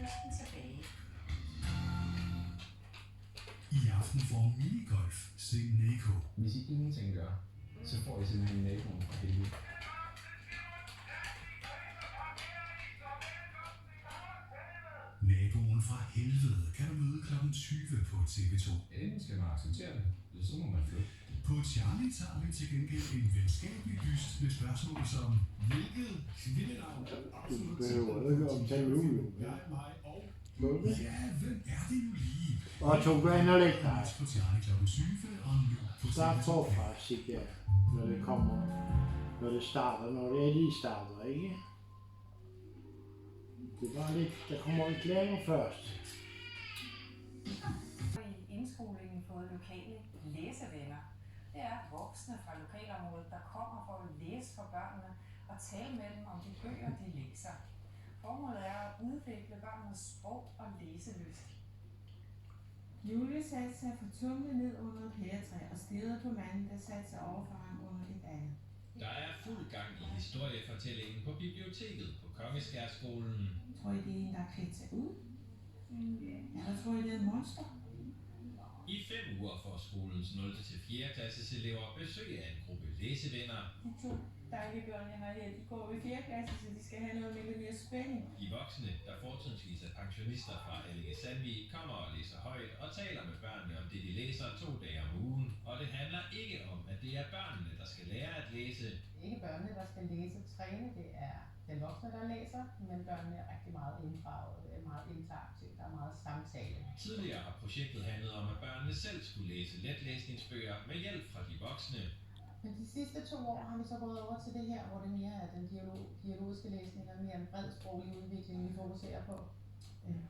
læselysten tilbage. I aften får minigolf. Se Neko. Hvis I ingenting gør, så får I simpelthen naboen fra helvede. Naboen fra helvede kan du møde kl. 20 på TV2. Enten skal man acceptere det, eller så må man flytte. På Charlie tager vi til gengæld en venskabelig dyst med spørgsmål som hvilket kvindenavn er absolut jeg, mig og... Ja, hvem er det nu lige? Og tog du ind og lægge dig. På Charlie kl. 20 og nu på Start TV2. forfra, sikkert, når det kommer, når det starter, når det er lige starter, ikke? Det var lidt, der kommer reklamer først. I indskolingen fået lokale læsevenner. Det er voksne fra lokalområdet, der kommer for at læse for børnene og tale med dem om de bøger, de læser. Formålet er at udvikle børnenes sprog og læselyst. Julie satte sig fortumlet ned under et pæretræ og stirrede på manden, der satte sig overfor ham under et andet. Der er fuld gang i historiefortællingen på biblioteket på Kongeskærskolen. Tror I, det er en, der er klædt sig ud? Eller tror I, det er et monster? I 5 uger får skolens 0-4. klasses elever besøg af en gruppe læsevenner. De 2 dejlige børn, jeg har her, de går i 4. klasse, så de skal have noget med lidt mere spænding. De voksne, der fortrinsvis er pensionister fra Allinge Sandvig, kommer og læser højt og taler med børnene om det, de læser 2 dage om ugen. Og det handler ikke om, at det er børnene, der skal lære at læse. Ikke børnene, der skal læse og træne, det er den voksne, der læser, men børnene er rigtig meget inddraget, det er meget interaktivt, der er meget samtale. Tidligere har projektet handlet om, at børnene selv skulle læse letlæsningsbøger med hjælp fra de voksne. Men de sidste 2 år har vi så gået over til det her, hvor det mere er den dialogiske læsning og mere en bred sproglig udvikling, vi fokuserer på.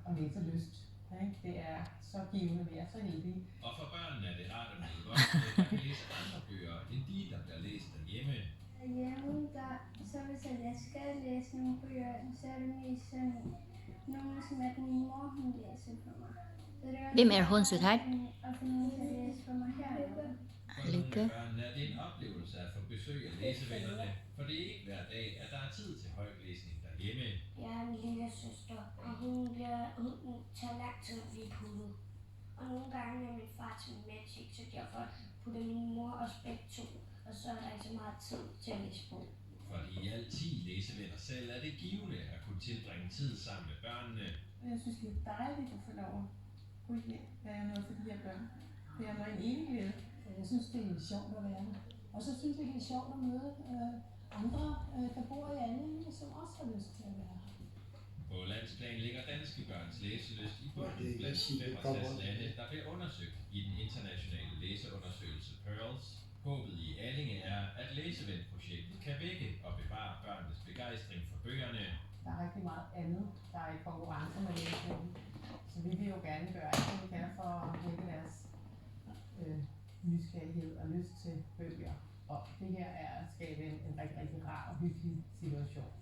Og læselyst. Det er så givende, vi er så heldige. Og for børnene er det rart at møde voksne, der kan læse andre bøger, end de, der bliver læst derhjemme. Hjemme, så hvis jeg skal læse nogle bøger, så er det mest sådan nogle, som at min mor, hun læser for mig. Hvem er hun, sweetheart? Og få nogen til at læse for mig hernede. For nogle af børnene er det en oplevelse at få besøg af læsevennerne, for det er ikke hver dag, at der er tid til højtlæsning derhjemme. Jeg har en lille søster, og hun tager lang tid at blive puttet. Og nogle gange er min far til matematik, så derfor putter min mor også begge 2. Og så er der ikke så meget tid til at læse på. For i alt 10 læsevenner selv er det givende at kunne tilbringe tid sammen med børnene. Jeg synes, det er dejligt at få lov at kunne være noget for de her børn. Det er mig en evighed. Jeg synes, det er sjovt at være der. Og så synes jeg, det er sjovt at møde andre, der bor i Allinge, som også har lyst til at være her. På landsplan ligger danske børns læselyst i bunden blandt 65 lande, der bliver undersøgt i den internationale læseundersøgelse Pearls. Håbet i Allinge er, at læsevenprojektet kan vække og bevare børnenes begejstring for bøgerne. Der er rigtig meget andet, der er i konkurrence med læsningen. Så vi vil jo gerne gøre alt, hvad vi kan for at vække deres nysgerrighed og lyst til bøger. Og det her er at skabe en rigtig, rigtig rar og hyggelig situation.